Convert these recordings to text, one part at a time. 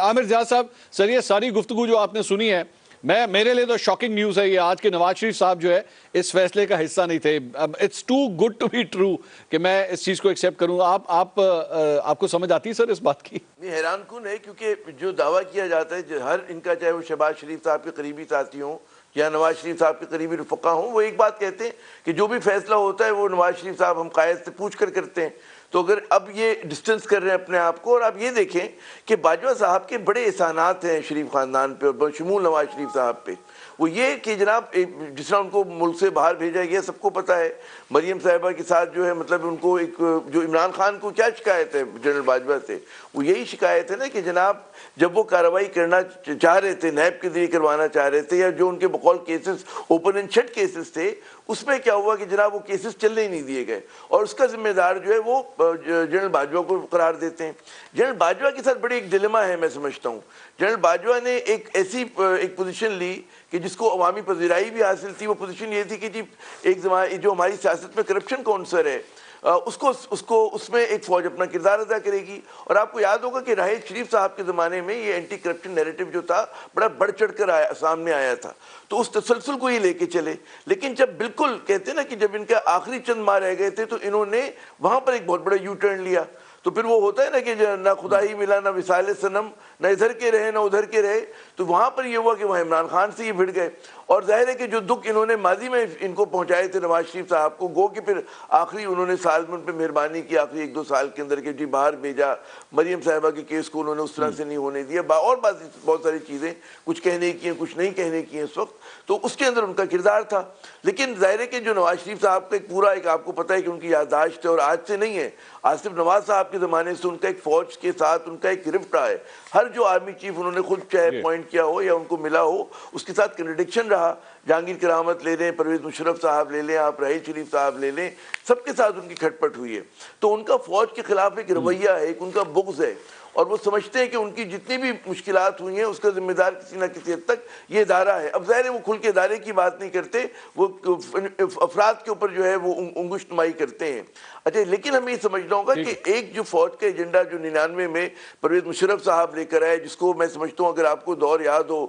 عامر زیاد صاحب، سر یہ ساری گفتگو جو آپ نے سنی ہے، میرے لیے تو شاکنگ نیوز ہے یہ آج کے نواز شریف صاحب جو ہے اس فیصلے کا حصہ نہیں تھے. It's too good to be true کہ میں اس چیز کو ایکسیپٹ کروں. آپ کو سمجھ آتی ہے سر اس بات کی؟ نہیں، حیران کن ہے کیونکہ جو دعویٰ کیا جاتا ہے ہر ان کا، چاہے وہ شہباز شریف صاحب کے قریبی ساتھی ہوں یا نواز شریف صاحب کے قریبی رفقا ہوں، وہ ایک بات کہتے ہیں کہ جو بھی فیصلہ ہوتا ہے وہ نواز شریف صاحب ہم قائد سے پوچھ کر کرتے ہیں. تو اگر اب یہ ڈسٹنس کر رہے ہیں اپنے آپ کو، اور آپ یہ دیکھیں کہ باجوہ صاحب کے بڑے احسانات ہیں شریف خاندان پہ اور بشمول نواز شریف صاحب پہ. وہ یہ کہ جناب جس طرح ان کو ملک سے باہر بھیجا گیا سب کو پتہ ہے. مریم صاحبہ کے ساتھ جو ہے مطلب ان کو ایک جو عمران خان کو کیا شکایت ہے جنرل باجوہ سے، وہ یہی شکایت ہے نا کہ جناب جب وہ کارروائی کرنا چاہ رہے تھے، نیب کے ذریعے کروانا چاہ رہے تھے، یا جو ان کے بقول cases open and shut cases تھے، اس میں کیا ہوا کہ جناب وہ کیسز چلنے ہی نہیں دیے گئے، اور اس کا ذمہ دار جو ہے وہ جنرل باجوہ کو قرار دیتے ہیں. جنرل باجوہ کے ساتھ بڑی ایک ڈیلیما ہے میں سمجھتا ہوں. جنرل باجوہ نے ایک ایسی ایک پوزیشن لی کہ جس کو عوامی پذیرائی بھی حاصل تھی. وہ پوزیشن یہ تھی کہ جی ایک جو ہماری سیاست میں کرپشن کا عنصر ہے اس میں ایک فوج اپنا کردار ادا کرے گی. اور آپ کو یاد ہوگا کہ راحیل شریف صاحب کے زمانے میں یہ اینٹی کرپشن نیریٹو جو تھا بڑا بڑھ چڑھ کر سامنے آیا تھا، تو اس تسلسل کو یہ لے کے چلے. لیکن جب بالکل کہتے ہیں نا کہ جب ان کے آخری چند ماہ رہ گئے تھے تو انہوں نے وہاں پر ایک بہت بڑا یو ٹرن لیا. تو پھر وہ ہوتا ہے نا کہ نہ خدا ہی ملا نہ وصال صنم، نہ ادھر کے رہے نہ ادھر کے رہے. تو وہاں پر یہ ہوا کہ وہاں عمران خان سے یہ بھڑ گئے. اور ظاہر ہے کہ جو دکھ انہوں نے ماضی میں ان کو پہنچائے تھے نواز شریف صاحب کو، گو کہ پھر آخری انہوں نے سال میں ان پہ مہربانی کی آخری 1-2 سال کے اندر کہ جی باہر بھیجا، مریم صاحبہ کے کیس کو انہوں نے اس طرح سے نہیں ہونے دیا، اور بہت ساری چیزیں کچھ کہنے کی ہیں کچھ نہیں کہنے کی ہیں اس وقت. تو اس کے اندر ان کا کردار تھا. لیکن ظاہر ہے کہ جو نواز شریف صاحب کا ایک پورا ایک آپ کو پتہ ہے کہ ان کی یادداشت ہے، اور آج سے نہیں ہے، آج صرف نواز صاحب کے زمانے سے ان کا ایک فوج کے ساتھ ان کا ایک رفٹ رہا ہے. ہر جو آرمی چیف انہوں نے خود چاہے اپوائنٹ کیا ہو یا ان کو ملا ہو، اس کے ساتھ کنٹرڈکشن رہا. جہانگیر کرامت لے لیں، پرویز مشرف صاحب لے لیں، آپ راحیل شریف صاحب لے لیں، سب کے ساتھ ان کی کھٹ پٹ ہوئی ہے. تو ان کا فوج کے خلاف ایک رویہ ہے، ایک ان کا بغض ہے، اور وہ سمجھتے ہیں کہ ان کی جتنی بھی مشکلات ہوئی ہیں اس کا ذمہ دار کسی نہ کسی حد تک یہ ادارہ ہے. اب ظاہر ہے وہ کھل کے ادارے کی بات نہیں کرتے، وہ افراد کے اوپر جو ہے وہ انگشت نمائی کرتے ہیں. اچھا، لیکن ہمیں یہ سمجھنا ہوگا کہ ایک جو فوج کا ایجنڈا جو 99 میں پرویز مشرف صاحب لے کر آئے، جس کو میں سمجھتا ہوں اگر آپ کو دور یاد ہو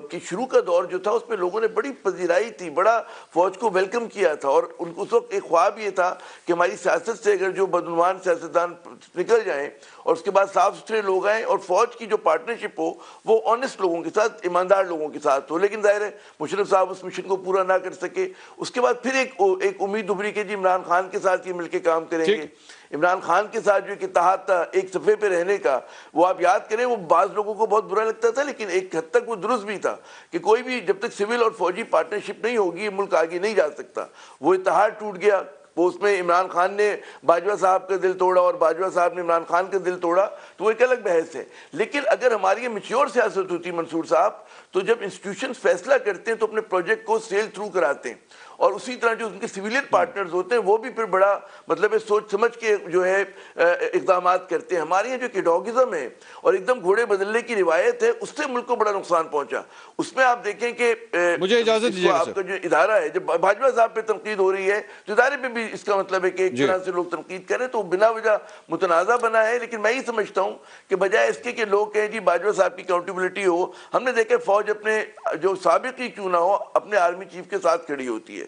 کہ شروع کا دور جو تھا اس میں لوگوں نے بڑی پذیرائی تھی، بڑا فوج کو ویلکم کیا تھا. اور ان کو اس وقت ایک خواب یہ تھا کہ ہماری سیاست سے اگر جو بدعنوان سیاستدان نکل جائیں اور اس کے بعد صاف ستھرے لوگ آئیں، اور فوج کی جو پارٹنرشپ ہو وہ آنےسٹ لوگوں کے ساتھ، ایماندار لوگوں کے ساتھ ہو. لیکن ظاہر ہے مشرف صاحب اس مشن کو پورا نہ کر سکے. اس کے بعد پھر ایک امید ابھری کہ جی عمران خان کے ساتھ یہ مل کے کام کریں گے. عمران خان کے ساتھ جو ایک اتحاد تھا ایک صفحے پہ رہنے کا، وہ آپ یاد کریں وہ بعض لوگوں کو بہت برا لگتا تھا، لیکن ایک حد تک وہ درست بھی تھا کہ کوئی بھی جب تک سول اور فوجی پارٹنرشپ نہیں ہوگی یہ ملک آگے نہیں جا سکتا. وہ اتحاد ٹوٹ گیا. وہ اس میں عمران خان نے باجوہ صاحب کا دل توڑا اور باجوہ صاحب نے عمران خان کا دل توڑا، تو وہ ایک الگ بحث ہے. لیکن اگر ہماری یہ میچیور سیاست ہوتی منصور صاحب، تو جب انسٹیٹیوشنز فیصلہ کرتے ہیں تو اپنے پروجیکٹ کو سیل تھرو کراتے ہیں، اور اسی طرح جو ان کے سویلین پارٹنرز ہوتے ہیں وہ بھی پھر بڑا مطلب سوچ سمجھ کے جو ہے اقدامات کرتے ہیں. ہمارے یہاں جو کیڈاگزم ہے اور ایک دم گھوڑے بدلنے کی روایت ہے، اس سے ملک کو بڑا نقصان پہنچا. اس میں آپ دیکھیں کہ مجھے اجازت دیجیے گا آپ کا جو ادارہ ہے، جب باجوہ صاحب پہ تنقید ہو رہی ہے تو ادارے پہ بھی اس کا مطلب ہے کہ ایک طرح سے لوگ تنقید کریں تو بنا وجہ متنازع بنا ہے. لیکن میں یہ سمجھتا ہوں کہ بجائے اس کے کہ لوگ کہیں جی باجوہ صاحب کی اکاؤنٹیبلٹی ہو، ہم نے دیکھا فوج اپنے جو سابق ہی کیوں نہ ہو اپنے آرمی چیف کے ساتھ کھڑی ہوتی ہے.